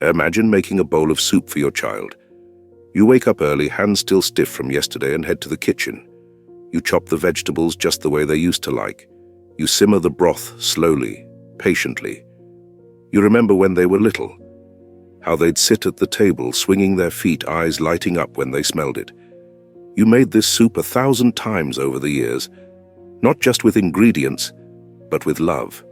Imagine making a bowl of soup for your child. You wake up early, hands still stiff from yesterday, and head to the kitchen. You chop the vegetables just the way they used to like. You simmer the broth slowly, patiently. You remember when they were little, how they'd sit at the table, swinging their feet, eyes lighting up when they smelled it. You made this soup 1,000 times over the years, not just with ingredients, but with love.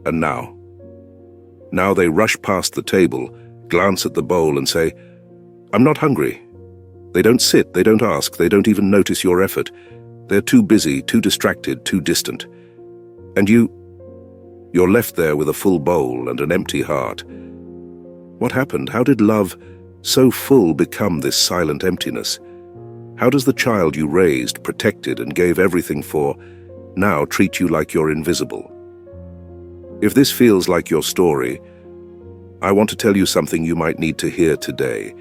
And now they rush past the table, glance at the bowl and say, "I'm not hungry." They don't sit, they don't ask, they don't even notice your effort. They're too busy, too distracted, too distant. And you're left there with a full bowl and an empty heart. What happened? How did love, so full, become this silent emptiness? How does the child you raised, protected, and gave everything for, now treat you like you're invisible? If this feels like your story, I want to tell you something you might need to hear today.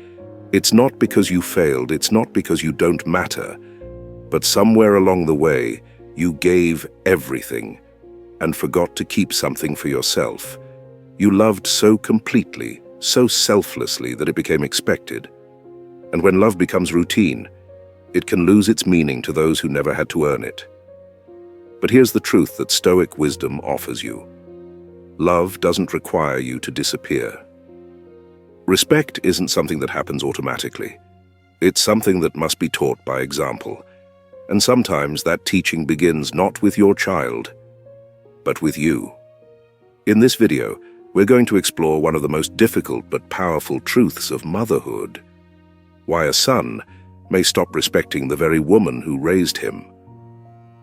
It's not because you failed, it's not because you don't matter, but somewhere along the way, you gave everything and forgot to keep something for yourself. You loved so completely, so selflessly that it became expected. And when love becomes routine, it can lose its meaning to those who never had to earn it. But here's the truth that Stoic wisdom offers you. Love doesn't require you to disappear. Respect isn't something that happens automatically. It's something that must be taught by example. And sometimes that teaching begins not with your child, but with you. In this video, we're going to explore one of the most difficult but powerful truths of motherhood. Why a son may stop respecting the very woman who raised him.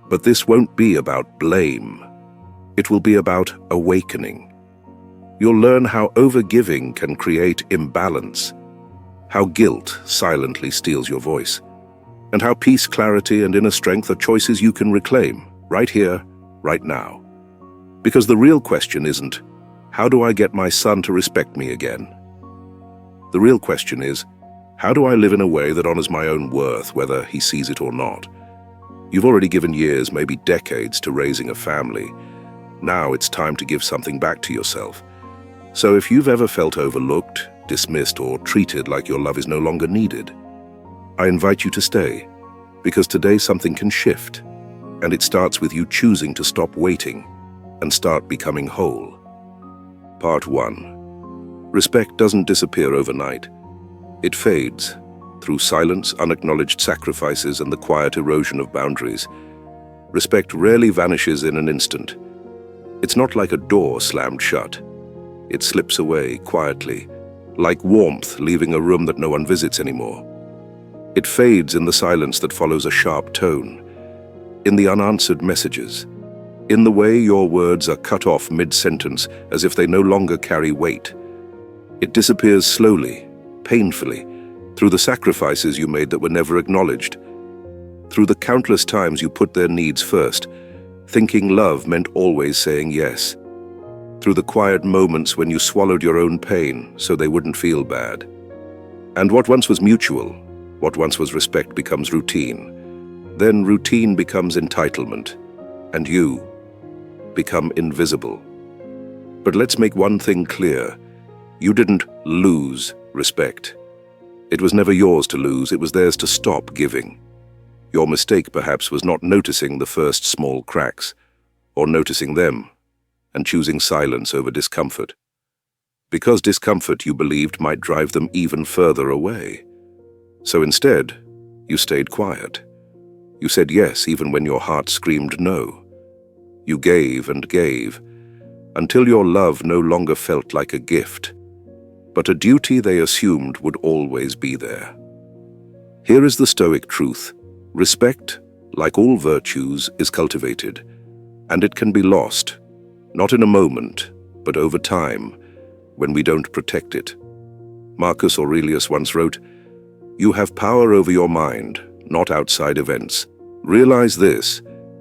But this won't be about blame. It will be about awakening. You'll learn how overgiving can create imbalance, how guilt silently steals your voice, and how peace, clarity, and inner strength are choices you can reclaim, right here, right now. Because the real question isn't, how do I get my son to respect me again? The real question is, how do I live in a way that honors my own worth, whether he sees it or not? You've already given years, maybe decades, to raising a family. Now it's time to give something back to yourself. So if you've ever felt overlooked, dismissed, or treated like your love is no longer needed, I invite you to stay, because today something can shift, and it starts with you choosing to stop waiting and start becoming whole. Part 1. Respect doesn't disappear overnight. It fades through silence, unacknowledged sacrifices, and the quiet erosion of boundaries. Respect rarely vanishes in an instant. It's not like a door slammed shut. It slips away quietly, like warmth leaving a room that no one visits anymore. It fades in the silence that follows a sharp tone, in the unanswered messages, in the way your words are cut off mid-sentence as if they no longer carry weight. It disappears slowly, painfully, through the sacrifices you made that were never acknowledged, through the countless times you put their needs first, thinking love meant always saying yes, through the quiet moments when you swallowed your own pain so they wouldn't feel bad. And what once was mutual, what once was respect, becomes routine. Then routine becomes entitlement, and you become invisible. But let's make one thing clear. You didn't lose respect. It was never yours to lose, it was theirs to stop giving. Your mistake, perhaps, was not noticing the first small cracks, or noticing them, and choosing silence over discomfort. Because discomfort you believed might drive them even further away. So instead, you stayed quiet. You said yes even when your heart screamed no. You gave and gave, until your love no longer felt like a gift, but a duty they assumed would always be there. Here is the Stoic truth. Respect, like all virtues, is cultivated, and it can be lost, not in a moment, but over time, when we don't protect it. Marcus Aurelius once wrote, "You have power over your mind, not outside events. Realize this,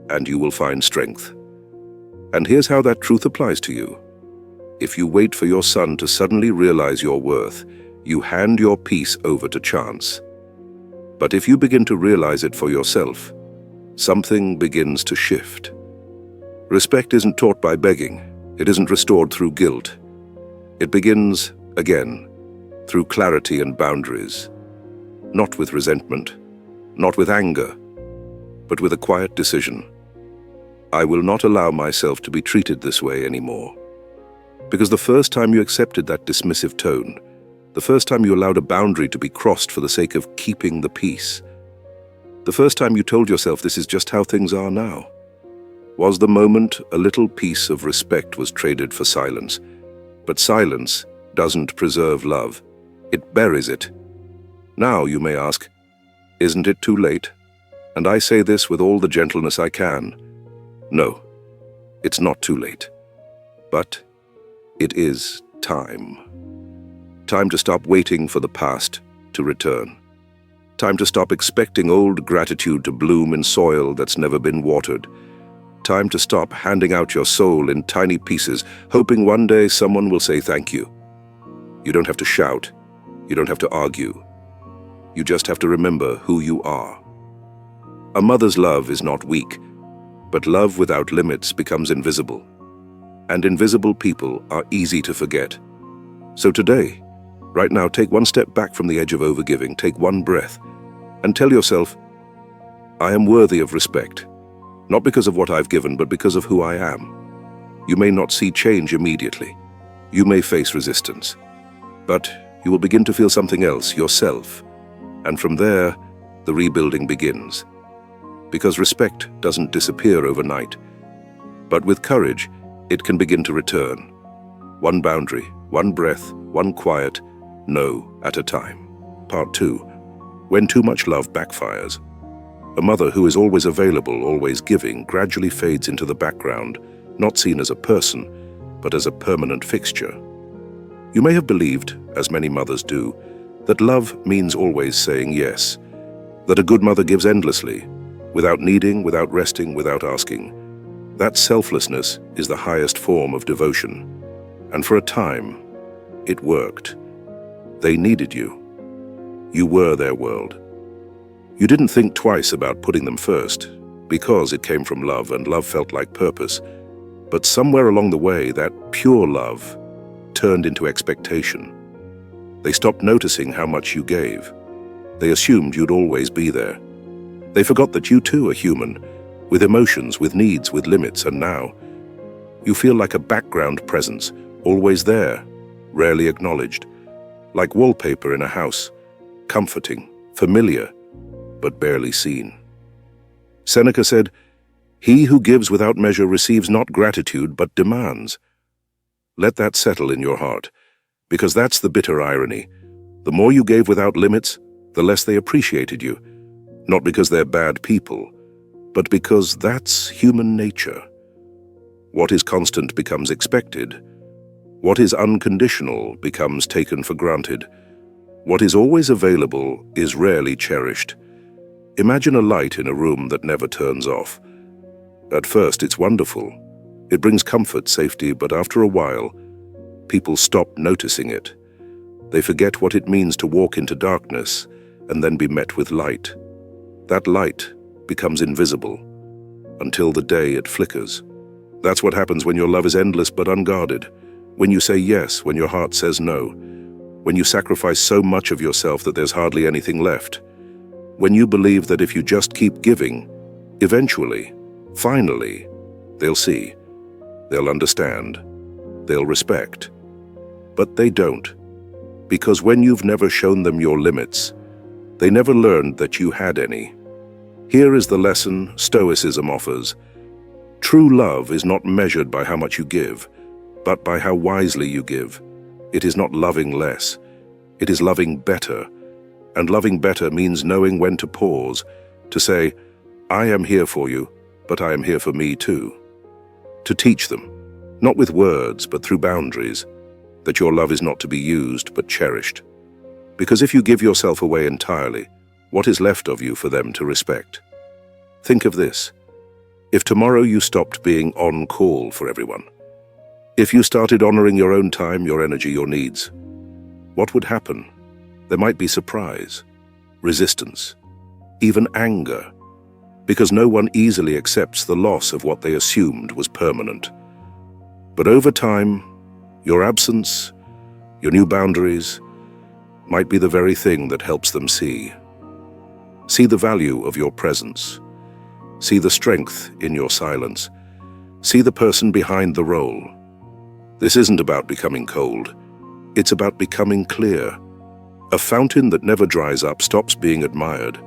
and you will find strength." And here's how that truth applies to you. If you wait for your son to suddenly realize your worth, you hand your peace over to chance. But if you begin to realize it for yourself, something begins to shift. Respect isn't taught by begging. It isn't restored through guilt. It begins Again, through clarity and boundaries, not with resentment, not with anger, but with a quiet decision. I will not allow myself to be treated this way anymore. Because the first time you accepted that dismissive tone, the first time you allowed a boundary to be crossed for the sake of keeping the peace, the first time you told yourself this is just how things are now, was the moment a little piece of respect was traded for silence. But silence doesn't preserve love. It buries it. Now, you may ask, isn't it too late? And I say this with all the gentleness I can. No, it's not too late. But it is time. Time to stop waiting for the past to return. Time to stop expecting old gratitude to bloom in soil that's never been watered. Time to stop handing out your soul in tiny pieces, hoping one day someone will say thank you. You don't have to shout. You don't have to argue. You just have to remember who you are. A mother's love is not weak, but love without limits becomes invisible. And invisible people are easy to forget. So today, right now, take one step back from the edge of overgiving, take one breath, and tell yourself, I am worthy of respect. Not because of what I've given, but because of who I am. You may not see change immediately. You may face resistance. But you will begin to feel something else, yourself. And from there, the rebuilding begins. Because respect doesn't disappear overnight. But with courage, it can begin to return. One boundary, one breath, one quiet no at a time. Part 2. When too much love backfires. A mother who is always available, always giving, gradually fades into the background, not seen as a person, but as a permanent fixture. You may have believed, as many mothers do, that love means always saying yes, that a good mother gives endlessly, without needing, without resting, without asking. That selflessness is the highest form of devotion. And for a time, it worked. They needed you. You were their world. You didn't think twice about putting them first, because it came from love and love felt like purpose. But somewhere along the way, that pure love turned into expectation. They stopped noticing how much you gave. They assumed you'd always be there. They forgot that you too are human, with emotions, with needs, with limits, and now you feel like a background presence, always there, rarely acknowledged, like wallpaper in a house, comforting, familiar, but barely seen. Seneca said, "He who gives without measure receives not gratitude, but demands." Let that settle in your heart, because that's the bitter irony. The more you gave without limits, the less they appreciated you, not because they're bad people, but because that's human nature. What is constant becomes expected. What is unconditional becomes taken for granted. What is always available is rarely cherished. Imagine a light in a room that never turns off. At first, it's wonderful. It brings comfort, safety, but after a while, people stop noticing it. They forget what it means to walk into darkness and then be met with light. That light becomes invisible until the day it flickers. That's what happens when your love is endless but unguarded, when you say yes when your heart says no, when you sacrifice so much of yourself that there's hardly anything left, when you believe that if you just keep giving, eventually, finally, they'll see, they'll understand, they'll respect. But they don't, because when you've never shown them your limits, they never learned that you had any. Here is the lesson Stoicism offers. True love is not measured by how much you give, but by how wisely you give. It is not loving less, it is loving better. And loving better means knowing when to pause, to say, I am here for you, but I am here for me too. To teach them, not with words, but through boundaries, that your love is not to be used, but cherished. Because if you give yourself away entirely, what is left of you for them to respect? Think of this. If tomorrow you stopped being on call for everyone, if you started honoring your own time, your energy, your needs, what would happen? There might be surprise, resistance, even anger, because no one easily accepts the loss of what they assumed was permanent. But over time, your absence Your new boundaries might be the very thing that helps them see. See the value of your presence. See the strength in your silence. See the person behind the role. This isn't about becoming cold. It's about becoming clear. A fountain that never dries up stops being admired,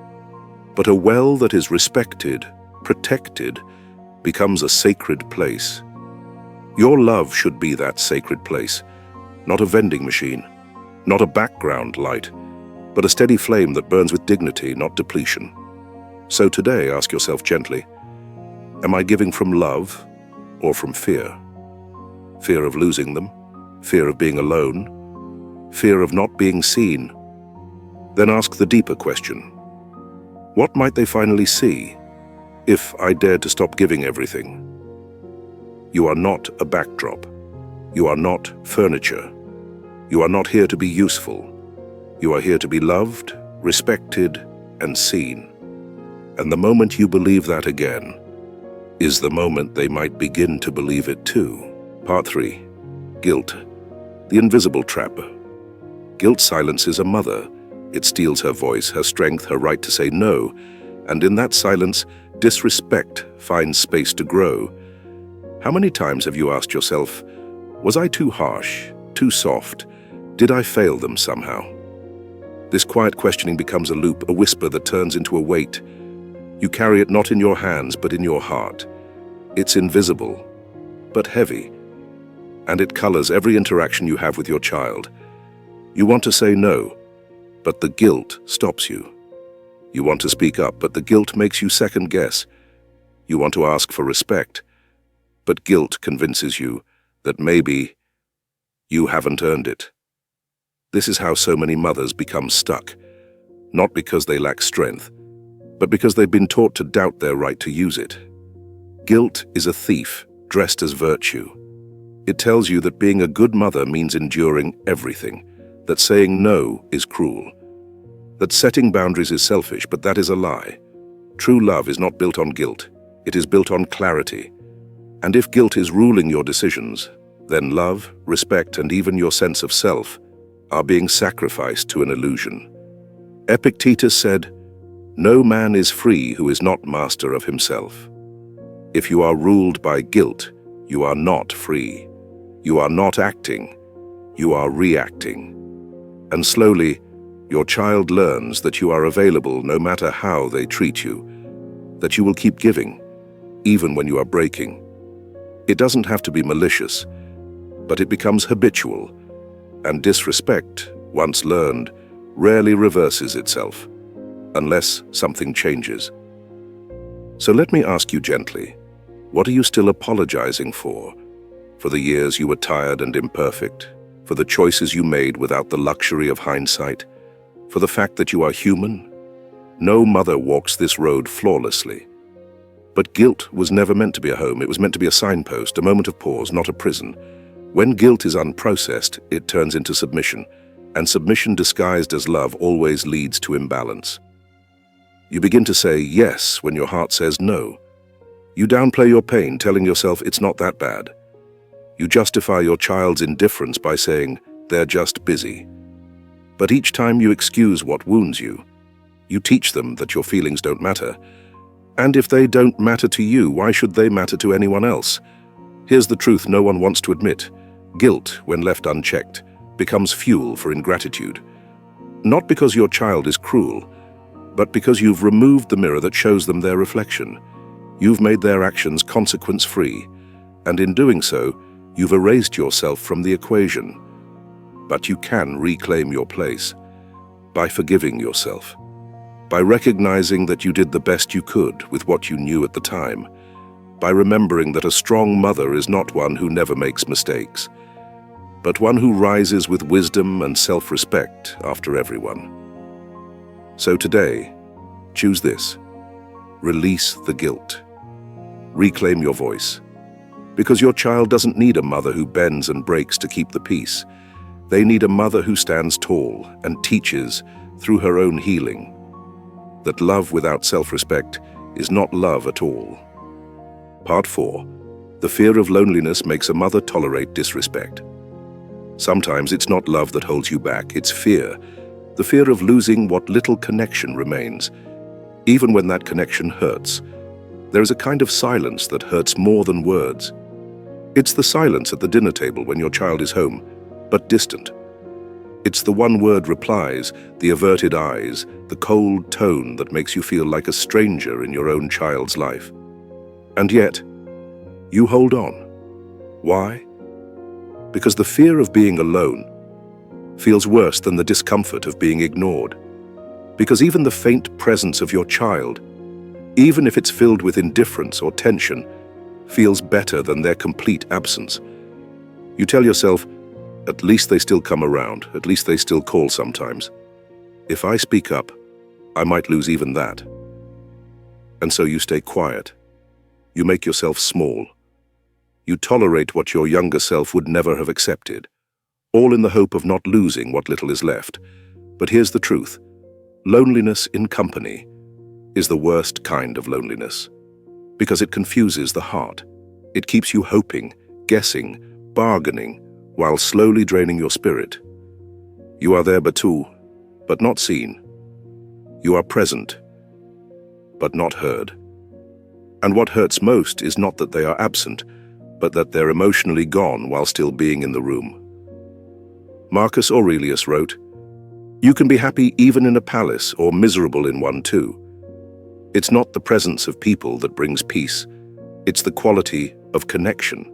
but a well that is respected, protected, becomes a sacred place. Your love should be that sacred place, not a vending machine, not a background light, but a steady flame that burns with dignity, not depletion. So today, ask yourself gently, am I giving from love or from fear? Fear of losing them, fear of being alone, fear of not being seen. Then ask the deeper question. What might they finally see if I dared to stop giving everything? You are not a backdrop. You are not furniture. You are not here to be useful. You are here to be loved, respected, and seen. And the moment you believe that again is the moment they might begin to believe it too. Part 3. Guilt. The invisible trap. Guilt silences a mother. It steals her voice, her strength, her right to say no. And in that silence, disrespect finds space to grow. How many times have you asked yourself, was I too harsh, too soft? Did I fail them somehow? This quiet questioning becomes a loop, a whisper that turns into a weight. You carry it not in your hands, but in your heart. It's invisible, but heavy, and it colors every interaction you have with your child. You want to say no, but the guilt stops you. You want to speak up, but the guilt makes you second guess. You want to ask for respect, but guilt convinces you that maybe you haven't earned it. This is how so many mothers become stuck, not because they lack strength, but because they've been taught to doubt their right to use it. Guilt is a thief dressed as virtue. It tells you that being a good mother means enduring everything, that saying no is cruel, that setting boundaries is selfish, but that is a lie. True love is not built on guilt. It is built on clarity. And if guilt is ruling your decisions, then love, respect, and even your sense of self are being sacrificed to an illusion. Epictetus said, "No man is free who is not master of himself." If you are ruled by guilt, you are not free. You are not acting, you are reacting. And slowly, your child learns that you are available no matter how they treat you, that you will keep giving, even when you are breaking. It doesn't have to be malicious, but it becomes habitual, and disrespect, once learned, rarely reverses itself, unless something changes. So let me ask you gently, what are you still apologizing for? For the years you were tired and imperfect? For the choices you made without the luxury of hindsight? For the fact that you are human? No mother walks this road flawlessly. But guilt was never meant to be a home. It was meant to be a signpost, a moment of pause, not a prison. When guilt is unprocessed, it turns into submission, and submission disguised as love always leads to imbalance. You begin to say yes when your heart says no. You downplay your pain, telling yourself it's not that bad. You justify your child's indifference by saying they're just busy. But each time you excuse what wounds you, you teach them that your feelings don't matter. And if they don't matter to you, why should they matter to anyone else? Here's the truth no one wants to admit. Guilt, when left unchecked, becomes fuel for ingratitude. Not because your child is cruel, but because you've removed the mirror that shows them their reflection. You've made their actions consequence-free, and in doing so, you've erased yourself from the equation. But you can reclaim your place by forgiving yourself, by recognizing that you did the best you could with what you knew at the time, by remembering that a strong mother is not one who never makes mistakes, but one who rises with wisdom and self-respect after everyone. So today, choose this. Release the guilt. Reclaim your voice. Because your child doesn't need a mother who bends and breaks to keep the peace. They need a mother who stands tall and teaches through her own healing that love without self-respect is not love at all. Part 4. The fear of loneliness makes a mother tolerate disrespect. Sometimes it's not love that holds you back, it's fear. The fear of losing what little connection remains. Even when that connection hurts, there is a kind of silence that hurts more than words. It's the silence at the dinner table when your child is home, but distant. It's the one-word replies, the averted eyes, the cold tone that makes you feel like a stranger in your own child's life. And yet, you hold on. Why? Because the fear of being alone feels worse than the discomfort of being ignored. Because even the faint presence of your child, even if it's filled with indifference or tension, feels better than their complete absence. You tell yourself, at least they still come around, at least they still call sometimes. If I speak up, I might lose even that. And so you stay quiet. You make yourself small. You tolerate what your younger self would never have accepted, all in the hope of not losing what little is left. But here's the truth. Loneliness in company is the worst kind of loneliness, because it confuses the heart. It keeps you hoping, guessing, bargaining, while slowly draining your spirit. You are there but not seen. You are present, but not heard. And what hurts most is not that they are absent, but that they're emotionally gone while still being in the room. Marcus Aurelius wrote, "You can be happy even in a palace or miserable in one too. It's not the presence of people that brings peace. It's the quality of connection.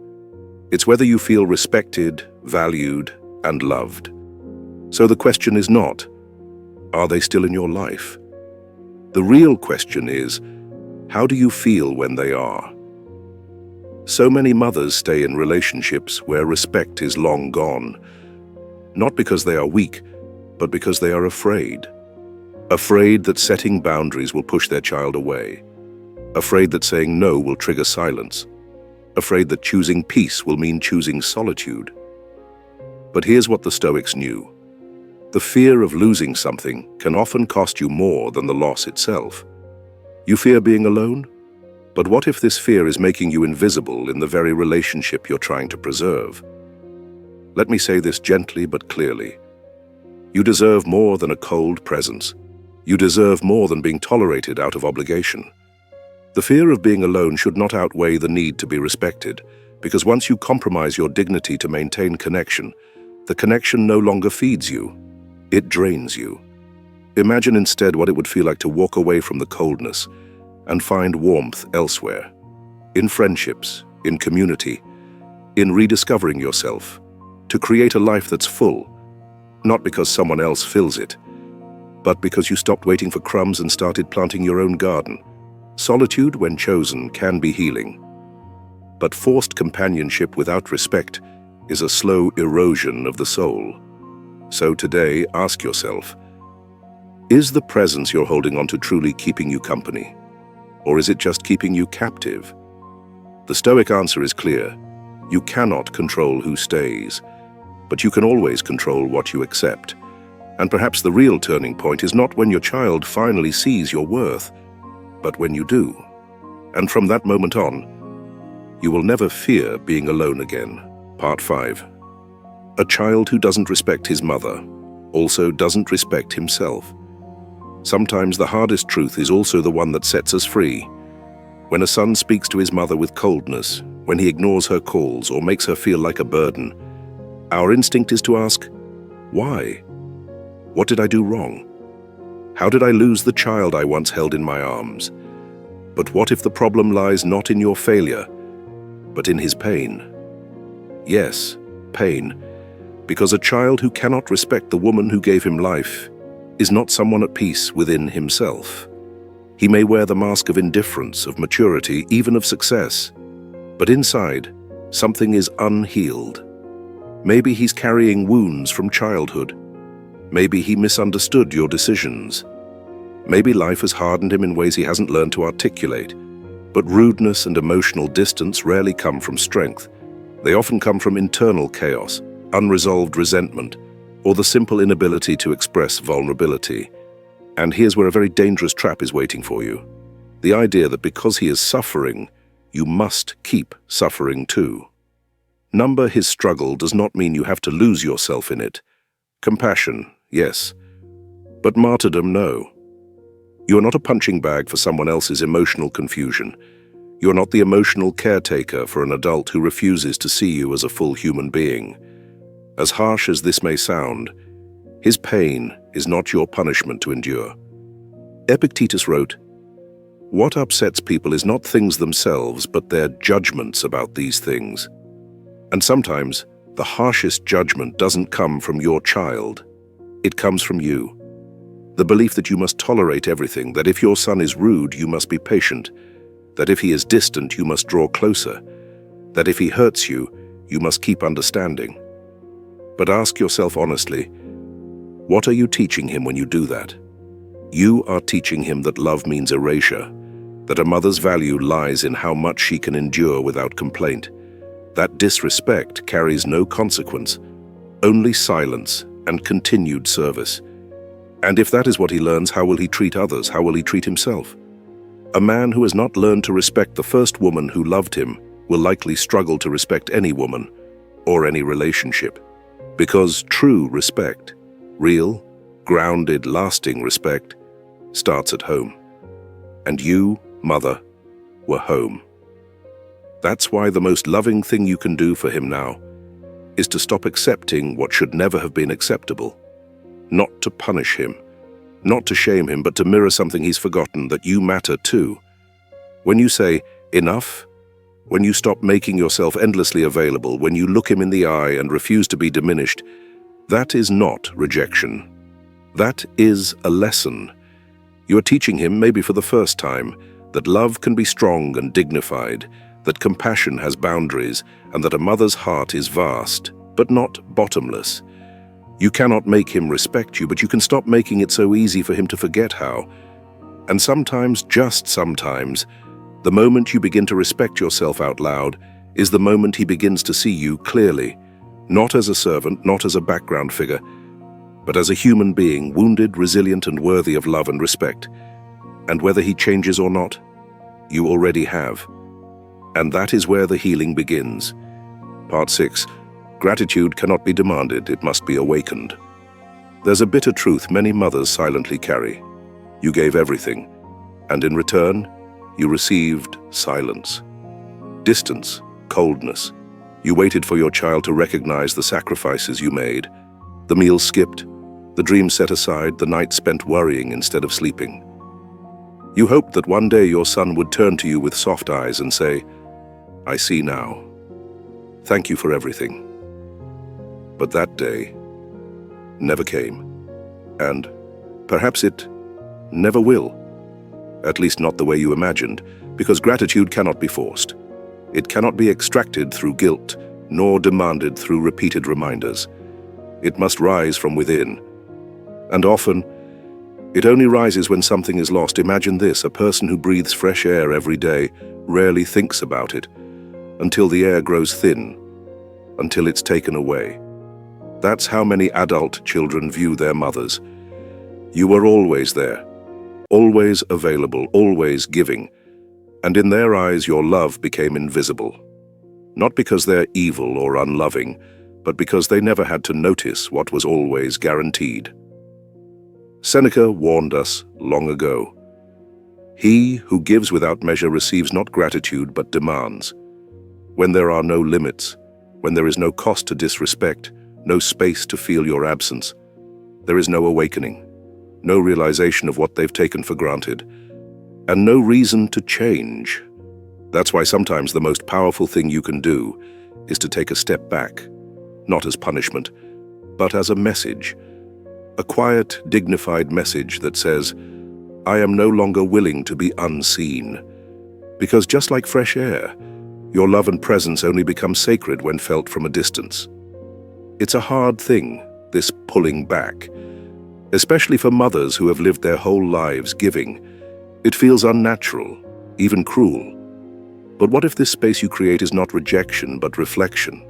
It's whether you feel respected, valued, and loved." So the question is not, are they still in your life? The real question is, how do you feel when they are? So many mothers stay in relationships where respect is long gone, not because they are weak, but because they are afraid. Afraid that setting boundaries will push their child away. Afraid that saying no will trigger silence. Afraid that choosing peace will mean choosing solitude. But here's what the Stoics knew. The fear of losing something can often cost you more than the loss itself. You fear being alone? But what if this fear is making you invisible in the very relationship you're trying to preserve? Let me say this gently but clearly. You deserve more than a cold presence. You deserve more than being tolerated out of obligation. The fear of being alone should not outweigh the need to be respected, because once you compromise your dignity to maintain connection, the connection no longer feeds you. It drains you. Imagine instead what it would feel like to walk away from the coldness and find warmth elsewhere. In friendships, in community, in rediscovering yourself, to create a life that's full, not because someone else fills it, but because you stopped waiting for crumbs and started planting your own garden. Solitude, when chosen, can be healing. But forced companionship without respect is a slow erosion of the soul. So today, ask yourself, is the presence you're holding on to truly keeping you company? Or is it just keeping you captive? The Stoic answer is clear. You cannot control who stays, but you can always control what you accept. And perhaps the real turning point is not when your child finally sees your worth, but when you do. And from that moment on, you will never fear being alone again. Part 5. A child who doesn't respect his mother also doesn't respect himself. Sometimes the hardest truth is also the one that sets us free. When a son speaks to his mother with coldness, when he ignores her calls or makes her feel like a burden, our instinct is to ask, why? What did I do wrong? How did I lose the child I once held in my arms? But what if the problem lies not in your failure, but in his pain? Yes, pain, because a child who cannot respect the woman who gave him life is not someone at peace within himself. He may wear the mask of indifference, of maturity, even of success, but inside, something is unhealed. Maybe he's carrying wounds from childhood. Maybe he misunderstood your decisions. Maybe life has hardened him in ways he hasn't learned to articulate. But rudeness and emotional distance rarely come from strength. They often come from internal chaos, unresolved resentment, or the simple inability to express vulnerability. And here's where a very dangerous trap is waiting for you. The idea that because he is suffering, you must keep suffering too. Number his struggle does not mean you have to lose yourself in it. Compassion, yes. But martyrdom, no. You are not a punching bag for someone else's emotional confusion. You are not the emotional caretaker for an adult who refuses to see you as a full human being. As harsh as this may sound, his pain is not your punishment to endure. Epictetus wrote, "What upsets people is not things themselves, but their judgments about these things." And sometimes, the harshest judgment doesn't come from your child. It comes from you. The belief that you must tolerate everything, that if your son is rude, you must be patient, that if he is distant, you must draw closer, that if he hurts you, you must keep understanding. But ask yourself honestly, what are you teaching him when you do that? You are teaching him that love means erasure, that a mother's value lies in how much she can endure without complaint, that disrespect carries no consequence, only silence and continued service. And if that is what he learns, how will he treat others? How will he treat himself? A man who has not learned to respect the first woman who loved him will likely struggle to respect any woman or any relationship. Because true respect, real, grounded, lasting respect, starts at home. And you, mother, were home. That's why the most loving thing you can do for him now is to stop accepting what should never have been acceptable. Not to punish him, not to shame him, but to mirror something he's forgotten, that you matter too. When you say, enough, when you stop making yourself endlessly available, when you look him in the eye and refuse to be diminished, that is not rejection. That is a lesson. You are teaching him, maybe for the first time, that love can be strong and dignified, that compassion has boundaries, and that a mother's heart is vast, but not bottomless. You cannot make him respect you, but you can stop making it so easy for him to forget how. And sometimes, just sometimes, the moment you begin to respect yourself out loud is the moment he begins to see you clearly, not as a servant, not as a background figure, but as a human being, wounded, resilient, and worthy of love and respect. And whether he changes or not, you already have. And that is where the healing begins. Part 6. Gratitude cannot be demanded, it must be awakened. There's a bitter truth many mothers silently carry. You gave everything, and in return, you received silence. Distance, coldness. You waited for your child to recognize the sacrifices you made, the meals skipped, the dreams set aside, the nights spent worrying instead of sleeping. You hoped that one day your son would turn to you with soft eyes and say, "I see now. Thank you for everything." But that day never came, and perhaps it never will. At least not the way you imagined, because gratitude cannot be forced. It cannot be extracted through guilt, nor demanded through repeated reminders. It must rise from within. And often, it only rises when something is lost. Imagine this: a person who breathes fresh air every day rarely thinks about it, until the air grows thin, until it's taken away. That's how many adult children view their mothers. You were always there, always available, always giving, and in their eyes your love became invisible. Not because they're evil or unloving, but because they never had to notice what was always guaranteed. Seneca warned us long ago. He who gives without measure receives not gratitude but demands. When there are no limits, when there is no cost to disrespect, no space to feel your absence, there is no awakening, no realization of what they've taken for granted, and no reason to change. That's why sometimes the most powerful thing you can do is to take a step back, not as punishment, but as a message, a quiet, dignified message that says, "I am no longer willing to be unseen." Because just like fresh air, your love and presence only become sacred when felt from a distance. It's a hard thing, this pulling back, especially for mothers who have lived their whole lives giving. It feels unnatural, even cruel. But what if this space you create is not rejection, but reflection?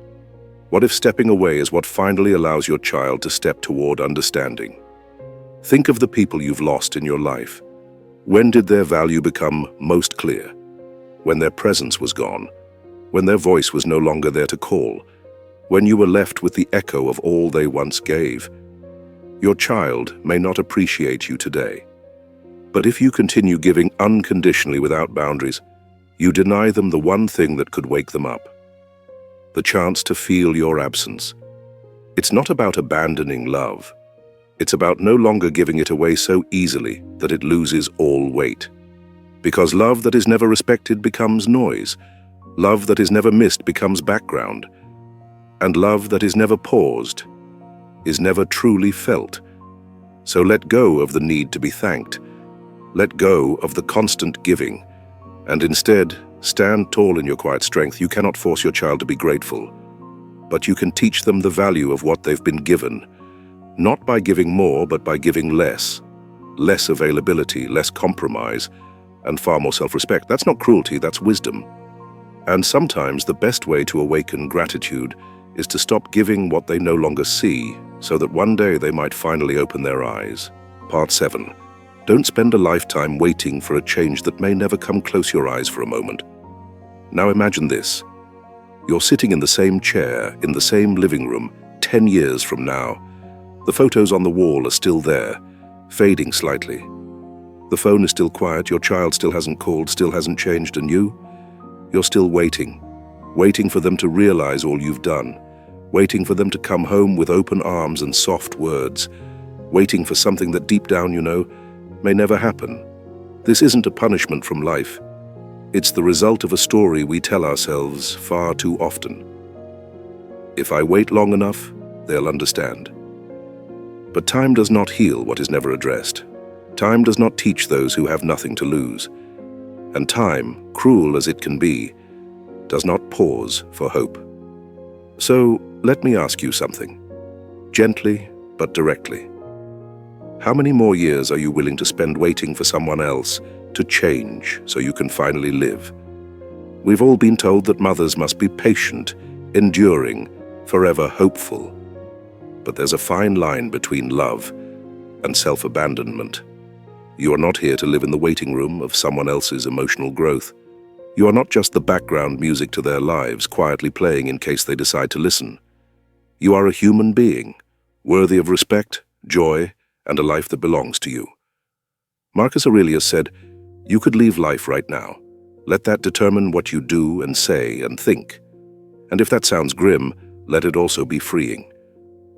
What if stepping away is what finally allows your child to step toward understanding? Think of the people you've lost in your life. When did their value become most clear? When their presence was gone, when their voice was no longer there to call, when you were left with the echo of all they once gave. Your child may not appreciate you today, but if you continue giving unconditionally without boundaries, you deny them the one thing that could wake them up: the chance to feel your absence. It's not about abandoning love. It's about no longer giving it away so easily that it loses all weight. Because love that is never respected becomes noise. Love that is never missed becomes background. And love that is never paused is never truly felt. So let go of the need to be thanked. Let go of the constant giving, and instead stand tall in your quiet strength. You cannot force your child to be grateful, but you can teach them the value of what they've been given, not by giving more, but by giving less. Less availability, less compromise, and far more self-respect. That's not cruelty, that's wisdom. And sometimes the best way to awaken gratitude is to stop giving what they no longer see, so that one day they might finally open their eyes. Part 7. Don't spend a lifetime waiting for a change that may never come. Close your eyes for a moment. Now imagine this. You're sitting in the same chair, in the same living room, 10 years from now. The photos on the wall are still there, fading slightly. The phone is still quiet, your child still hasn't called, still hasn't changed, and you're still waiting. Waiting for them to realize all you've done. Waiting for them to come home with open arms and soft words. Waiting for something that deep down you know may never happen. This isn't a punishment from life. It's the result of a story we tell ourselves far too often. If I wait long enough, they'll understand. But time does not heal what is never addressed. Time does not teach those who have nothing to lose. And time, cruel as it can be, does not pause for hope. So let me ask you something, gently but directly. How many more years are you willing to spend waiting for someone else to change so you can finally live? We've all been told that mothers must be patient, enduring, forever hopeful. But there's a fine line between love and self-abandonment. You are not here to live in the waiting room of someone else's emotional growth. You are not just the background music to their lives, quietly playing in case they decide to listen. You are a human being, worthy of respect, joy, and a life that belongs to you. Marcus Aurelius said, "You could leave life right now. Let that determine what you do and say and think." And if that sounds grim, let it also be freeing.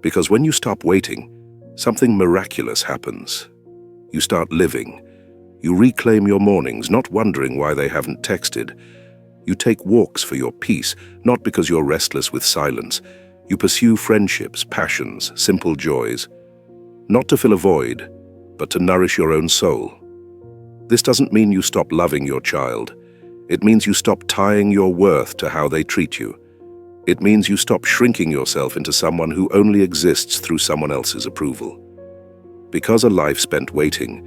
Because when you stop waiting, something miraculous happens. You start living. You reclaim your mornings, not wondering why they haven't texted. You take walks for your peace, not because you're restless with silence. You pursue friendships, passions, simple joys, not to fill a void, but to nourish your own soul. This doesn't mean you stop loving your child. It means you stop tying your worth to how they treat you. It means you stop shrinking yourself into someone who only exists through someone else's approval. Because a life spent waiting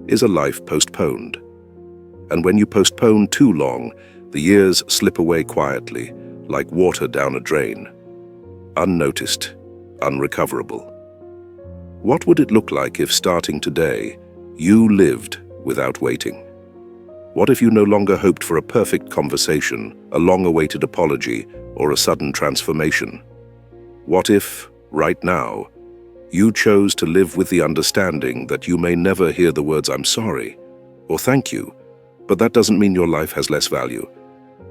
is a life postponed. And when you postpone too long, the years slip away quietly, like water down a drain. Unnoticed, unrecoverable. What would it look like if, starting today, you lived without waiting? What if you no longer hoped for a perfect conversation, a long-awaited apology, or a sudden transformation? What if, right now, you chose to live with the understanding that you may never hear the words "I'm sorry" or "thank you," but that doesn't mean your life has less value.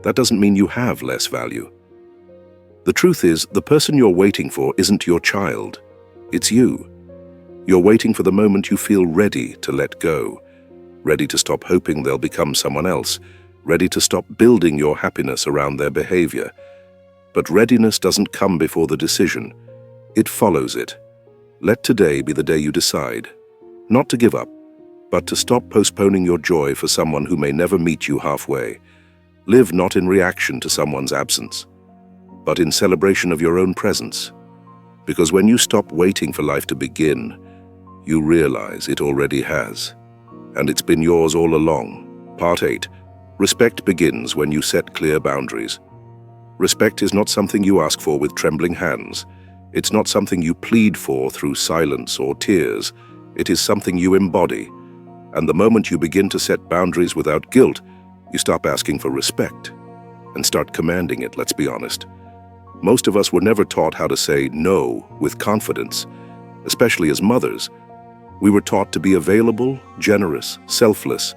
That doesn't mean you have less value. The truth is, the person you're waiting for isn't your child. It's you. You're waiting for the moment you feel ready to let go, ready to stop hoping they'll become someone else, ready to stop building your happiness around their behavior. But readiness doesn't come before the decision. It follows it. Let today be the day you decide, not to give up, but to stop postponing your joy for someone who may never meet you halfway. Live not in reaction to someone's absence, but in celebration of your own presence. Because when you stop waiting for life to begin, you realize it already has, and it's been yours all along. Part 8. Respect begins when you set clear boundaries. Respect is not something you ask for with trembling hands. It's not something you plead for through silence or tears. It is something you embody. And the moment you begin to set boundaries without guilt, you stop asking for respect. and start commanding it, let's be honest. Most of us were never taught how to say no with confidence, especially as mothers. We were taught to be available, generous, selfless,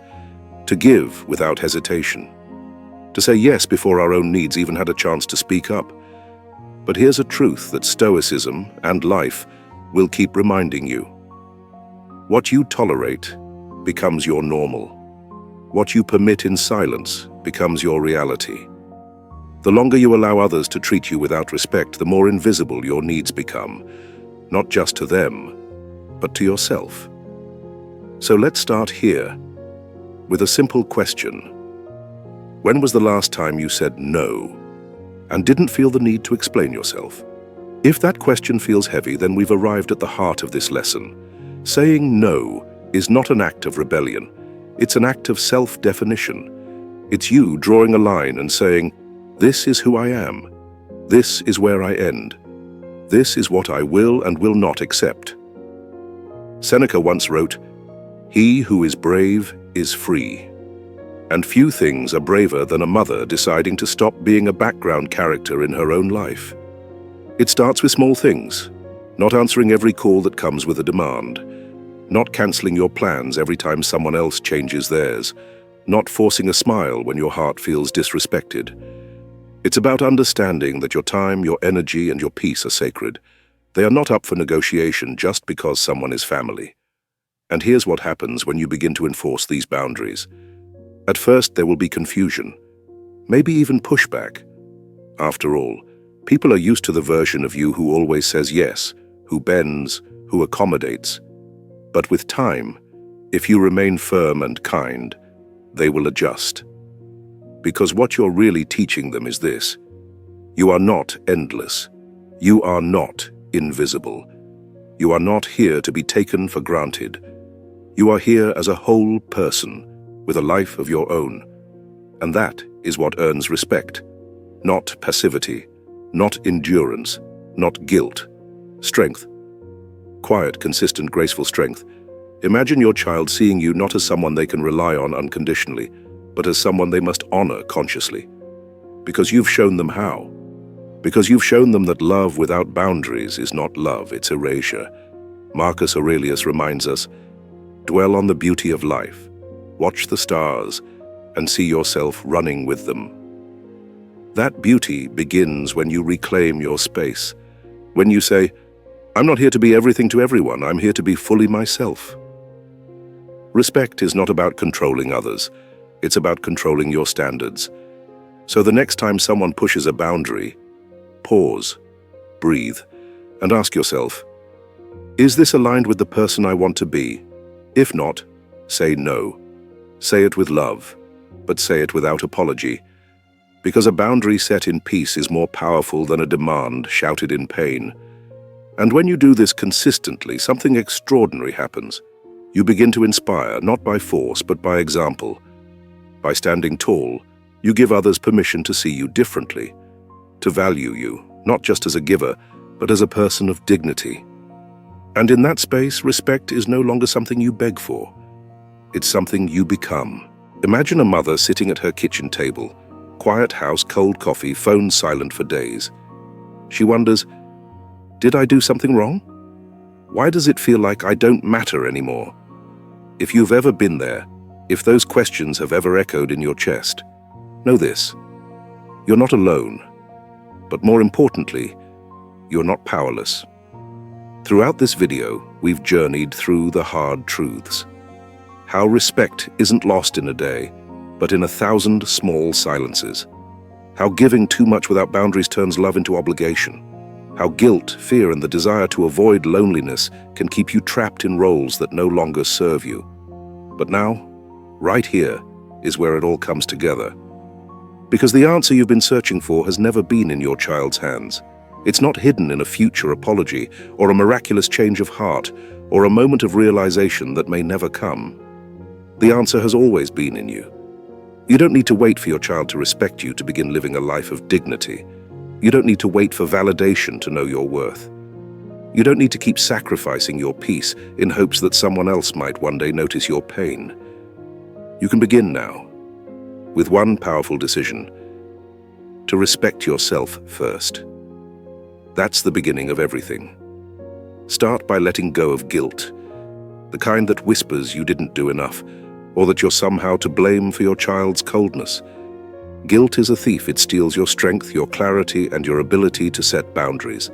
to give without hesitation, to say yes before our own needs even had a chance to speak up. But here's a truth that Stoicism and life will keep reminding you. What you tolerate becomes your normal. What you permit in silence becomes your reality. The longer you allow others to treat you without respect, the more invisible your needs become, not just to them, but to yourself. So let's start here with a simple question. When was the last time you said no and didn't feel the need to explain yourself? If that question feels heavy, then we've arrived at the heart of this lesson. Saying no is not an act of rebellion. It's an act of self-definition. It's you drawing a line and saying, this is who I am. This is where I end. This is what I will and will not accept. Seneca once wrote, "He who is brave is free." And few things are braver than a mother deciding to stop being a background character in her own life. It starts with small things, not answering every call that comes with a demand, not canceling your plans every time someone else changes theirs, not forcing a smile when your heart feels disrespected. It's about understanding that your time, your energy, and your peace are sacred. They are not up for negotiation just because someone is family. And here's what happens when you begin to enforce these boundaries. At first, there will be confusion, maybe even pushback. After all, people are used to the version of you who always says yes, who bends, who accommodates. But with time, if you remain firm and kind, they will adjust. Because what you're really teaching them is this: you are not endless. You are not invisible. You are not here to be taken for granted. You are here as a whole person with a life of your own. And that is what earns respect. Not passivity, not endurance, not guilt. Strength. Quiet, consistent, graceful strength. Imagine your child seeing you not as someone they can rely on unconditionally, but as someone they must honor consciously. Because you've shown them how. Because you've shown them that love without boundaries is not love, it's erasure. Marcus Aurelius reminds us, dwell on the beauty of life, watch the stars, and see yourself running with them. That beauty begins when you reclaim your space, when you say, I'm not here to be everything to everyone, I'm here to be fully myself. Respect is not about controlling others, it's about controlling your standards. So the next time someone pushes a boundary, pause, breathe, and ask yourself, is this aligned with the person I want to be? If not, say no. Say it with love, but say it without apology. Because a boundary set in peace is more powerful than a demand shouted in pain. And when you do this consistently, something extraordinary happens. You begin to inspire, not by force, but by example. By standing tall, you give others permission to see you differently, to value you, not just as a giver, but as a person of dignity. And in that space, respect is no longer something you beg for. It's something you become. Imagine a mother sitting at her kitchen table, quiet house, cold coffee, phone silent for days. She wonders, did I do something wrong? Why does it feel like I don't matter anymore? If you've ever been there, if those questions have ever echoed in your chest, know this: you're not alone, but more importantly, you're not powerless. Throughout this video, we've journeyed through the hard truths. How respect isn't lost in a day, but in 1,000 small silences. How giving too much without boundaries turns love into obligation. How guilt, fear, and the desire to avoid loneliness can keep you trapped in roles that no longer serve you. But now, right here, is where it all comes together. Because the answer you've been searching for has never been in your child's hands. It's not hidden in a future apology, or a miraculous change of heart, or a moment of realization that may never come. The answer has always been in you. You don't need to wait for your child to respect you to begin living a life of dignity. You don't need to wait for validation to know your worth. You don't need to keep sacrificing your peace in hopes that someone else might one day notice your pain. You can begin now, with one powerful decision. to respect yourself first. That's the beginning of everything. Start by letting go of guilt, the kind that whispers you didn't do enough, or that you're somehow to blame for your child's coldness. Guilt is a thief. It steals your strength, your clarity, and your ability to set boundaries.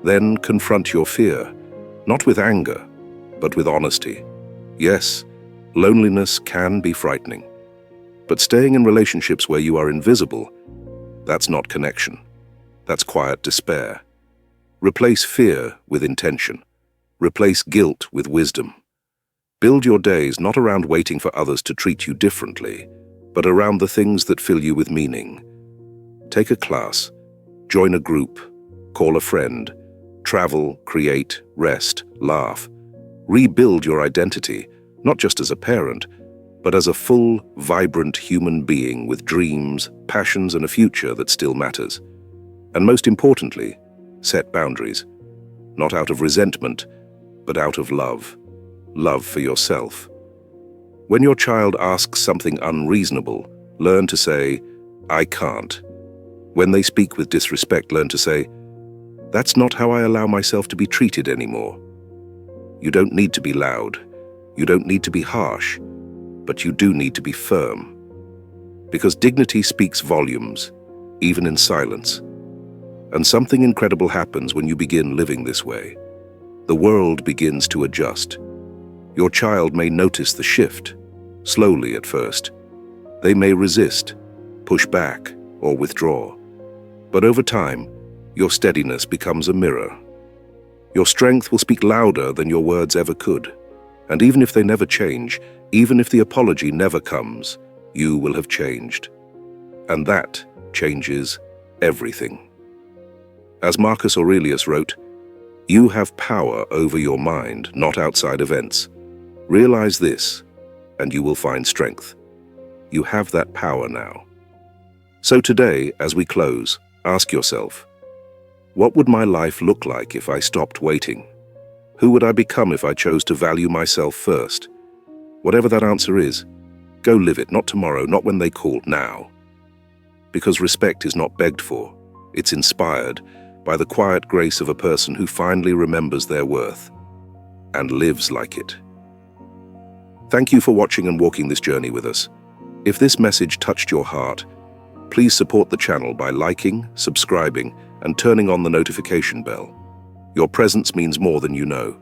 Then confront your fear, not with anger, but with honesty. Yes, loneliness can be frightening, but staying in relationships where you are invisible, that's not connection. That's quiet despair. Replace fear with intention. Replace guilt with wisdom. Build your days not around waiting for others to treat you differently, but around the things that fill you with meaning. Take a class, join a group, call a friend, travel, create, rest, laugh. Rebuild your identity, not just as a parent, but as a full, vibrant human being with dreams, passions, and a future that still matters. And most importantly, set boundaries, not out of resentment, but out of love. Love for yourself. When your child asks something unreasonable, learn to say, "I can't." When they speak with disrespect, learn to say, "That's not how I allow myself to be treated anymore." You don't need to be loud. You don't need to be harsh, but you do need to be firm. Because dignity speaks volumes, even in silence. And something incredible happens when you begin living this way. The world begins to adjust. Your child may notice the shift, slowly at first. They may resist, push back, or withdraw. But over time, your steadiness becomes a mirror. Your strength will speak louder than your words ever could. And even if they never change, even if the apology never comes, you will have changed. And that changes everything. As Marcus Aurelius wrote, "You have power over your mind, not outside events. Realize this, and you will find strength." You have that power now. So today, as we close, ask yourself, what would my life look like if I stopped waiting? Who would I become if I chose to value myself first? Whatever that answer is, go live it, not tomorrow, not when they call, now. Because respect is not begged for, it's inspired by the quiet grace of a person who finally remembers their worth and lives like it. Thank you for watching and walking this journey with us. If this message touched your heart, please support the channel by liking, subscribing, and turning on the notification bell. Your presence means more than you know.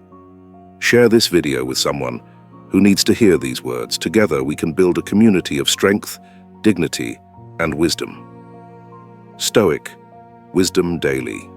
Share this video with someone who needs to hear these words. Together we can build a community of strength, dignity, and wisdom. Stoic, Wisdom Daily.